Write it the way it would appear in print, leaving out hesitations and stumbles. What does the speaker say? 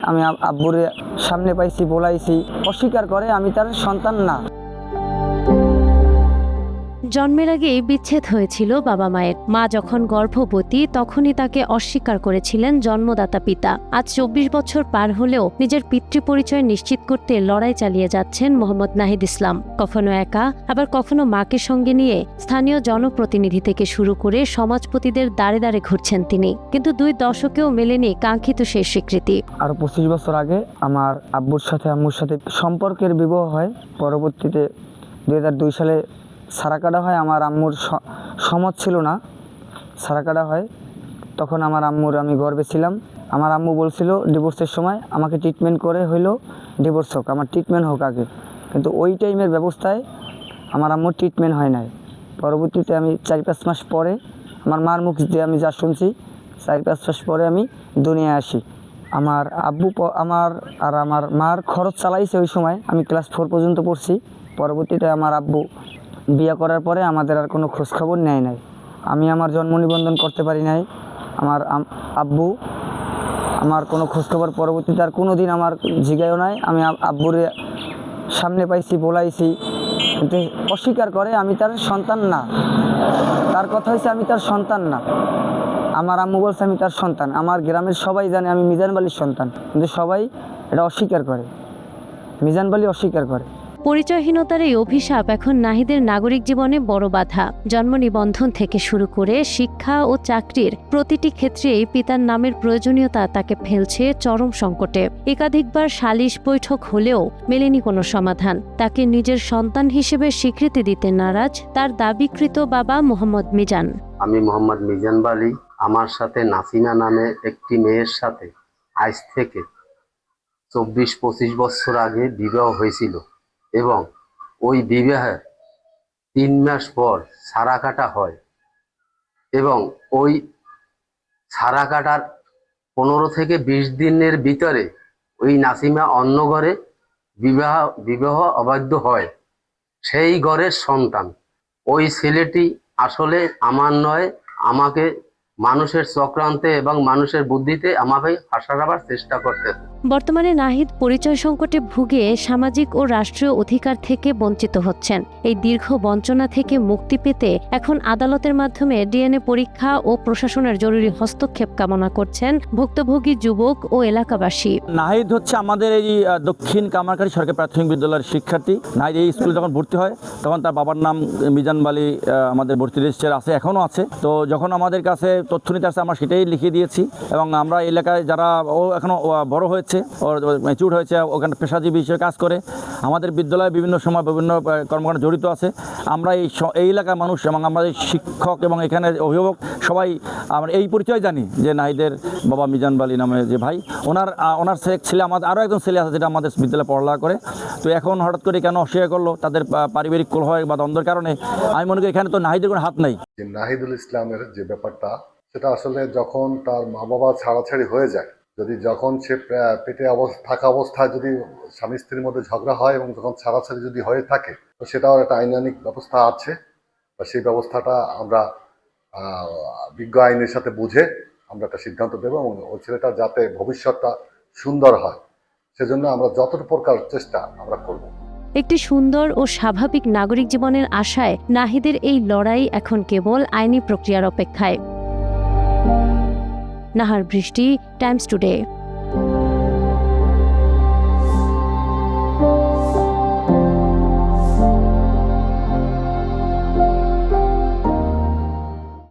আমি আব্বুর সামনে পাইছি, বলাইছি, অস্বীকার করে আমি তার সন্তান না। জন্মের আগেই বিচ্ছেদ হয়েছিল বাবা মায়ের। মা যখন গর্ভবতী তখনই তাকে অস্বীকার করেছিলেন জন্মদাতা পিতা। আজ ২৪ বছর পার হলেও নিজের পিতৃ পরিচয় নিশ্চিত করতে লড়াই চালিয়ে যাচ্ছেন মোহাম্মদ নাহিদ ইসলাম। কখনো একা, আবার কখনো মাকে সঙ্গে নিয়ে স্থানীয় জনপ্রতিনিধি থেকে শুরু করে সমাজপতিদের দাঁড়ে দাঁড়ে ঘুরছেন তিনি। কিন্তু 2 দশকেও মেলেনি কাঙ্ক্ষিত সেই স্বীকৃতি। আর 25 বছর আগে আমার আব্বুর সাথে আম্মুর সাথে সম্পর্কের বিবাহ হয়। পরবর্তীতে 2002 সালে সারা কাটা হয়। আমার আম্মুর সমত ছিল না, সারা কাটা হয়। তখন আমার আম্মুর আমি গর্বে ছিলাম। আমার আম্মু বলছিল ডিভোর্সের সময় আমাকে ট্রিটমেন্ট করে হইলো ডিভোর্স হোক, আমার ট্রিটমেন্ট হোক আগে। কিন্তু ওই টাইমের ব্যবস্থায় আমার আম্মুর ট্রিটমেন্ট হয় নাই। পরবর্তীতে আমি 4-5 মাস পরে আমার মার মুখ দিয়ে আমি যা শুনছি, 4-5 মাস পরে আমি দুনিয়ায় আসি। আমার আব্বু আমার মার খরচ চালাইছে। ওই সময় আমি ক্লাস 4 পর্যন্ত পড়ছি। পরবর্তীতে আমার আব্বু বিয়ে করার পরে আমাদের আর কোনো খোঁজখবর নেয় নাই। আমি আমার জন্ম নিবন্ধন করতে পারি নাই। আমার আব্বু আমার কোনো খোঁজখবর পরবর্তীতে আর কোনো দিন আমার জিগায়ও নাই। আমি আব্বুর সামনে পাইছি, বলাইছি, কিন্তু অস্বীকার করে আমি তার সন্তান না। তার কথা হয়েছে আমি তার সন্তান না। আমার আম্মু বলছে আমি তার সন্তান। আমার গ্রামের সবাই জানে আমি মিজান বালির সন্তান, কিন্তু সবাই এটা অস্বীকার করে। মিজান বালি অস্বীকার করে। পরিচয়হীনতার এই অভিশাপ এখন নাহিদের নাগরিক জীবনে বড় বাধা। জন্ম নিবন্ধন থেকে শুরু করে শিক্ষা ও চাকরির প্রতিটি ক্ষেত্রেই পিতার নামের প্রয়োজনীয়তা তাকে ফেলছে চরম সংকটে। একাধিকবার সালিশ বৈঠক হলেও মেলেনি কোনো সমাধান। তাকে নিজের সন্তান হিসেবে স্বীকৃতি দিতে নারাজ তার দাবিকৃত বাবা মোহাম্মদ মিজান। আমি মোহাম্মদ মিজান বালি, আমার সাথে নাসিমা নামে একটি মেয়ের সাথে আজ থেকে 24-25 বছর আগে বিবাহ হয়েছিল এবং ওই বিবাহের 3 মাস পর সারা কাটা হয় এবং ওই সারা কাটার 15 থেকে 20 দিনের ভিতরে ওই নাসিমা অন্য ঘরে বিবাহ অবাধ্য হয়। সেই ঘরের সন্তান ওই ছেলেটি আসলে আমার নয়, আমাকে মানুষের চক্রান্তে এবং মানুষের বুদ্ধিতে আমাকে ফাঁসাবার চেষ্টা করতে। বর্তমানে নাহিদ পরিচয় সংকটে ভুগে সামাজিক ও রাষ্ট্রীয় অধিকার থেকে বঞ্চিত হচ্ছেন। এই দীর্ঘ বঞ্চনা থেকে মুক্তি পেতে এখন আদালতের মাধ্যমে ডিএনএ পরীক্ষা ও প্রশাসনের জরুরি হস্তক্ষেপ কামনা করছেন ভুক্তভোগী যুবক ও এলাকাবাসী। নাহিদ হচ্ছে আমাদের এই দক্ষিণ কামারখালী সরকারি প্রাথমিক বিদ্যালয়ের শিক্ষার্থী। নাহিদ এই স্কুলে যখন ভর্তি হয় তখন তার বাবার নাম মিজান বালি আমাদের ভর্তি রেজিস্টার আছে, এখনও আছে। তো যখন আমাদের কাছে তথ্য নিতে আসছে আমরা সেটাই লিখে দিয়েছি এবং আমরা এলাকায় যারা ও এখনও বড় হয়েছে, ওর ম্যাচিউর হয়েছে, ওখানে পেশাজীবী হিসেবে কাজ করে, আমাদের বিদ্যালয়ে বিভিন্ন সময় বিভিন্ন কর্মকাণ্ডে জড়িত আছে। আমরা এই এলাকার মানুষ এবং আমাদের শিক্ষক এবং এখানে অভিভাবক সবাই আমরা এই পরিচয় জানি যে নাহিদের বাবা মিজান বালি নামে যে ভাই, ওনার ছেলে আমাদের আরও একজন ছেলে আছে যেটা আমাদের বিদ্যালয়ে পড়ালেখা করে। তো এখন হঠাৎ করে কেন অস্বীকার করলো, তাদের পারিবারিক কলহ বা দ্বন্দ্বের কারণে। আমি মনে করি এখানে তো নাহিদের কোনো হাত নাই। নাহিদুল ইসলামের যে ব্যাপারটা, সেটা আসলে যখন তার মা বাবা ছাড়াছাড়ি হয়ে যায়, যখন সে পেটে থাকা অবস্থায় যদি স্বামী স্ত্রীর মধ্যে ঝগড়া হয় এবং যখন ছাড়াছাড়ি যদি হয়ে থাকে, তো সেটাও একটা আইনানিক ব্যবস্থা আছে। সেই ব্যবস্থাটা আমরা বিজ্ঞ আইনের সাথে বুঝে আমরা একটা সিদ্ধান্ত দেবো এবং ওই ছেলেটা যাতে ভবিষ্যৎটা সুন্দর হয় সেজন্য আমরা যতটুকু প্রকার চেষ্টা আমরা করব। একটি সুন্দর ও স্বাভাবিক নাগরিক জীবনের আশায় নাহিদের এই লড়াই এখন কেবল আইনি প্রক্রিয়ার অপেক্ষায়। নাহার বৃষ্টি, টাইমস টুডে।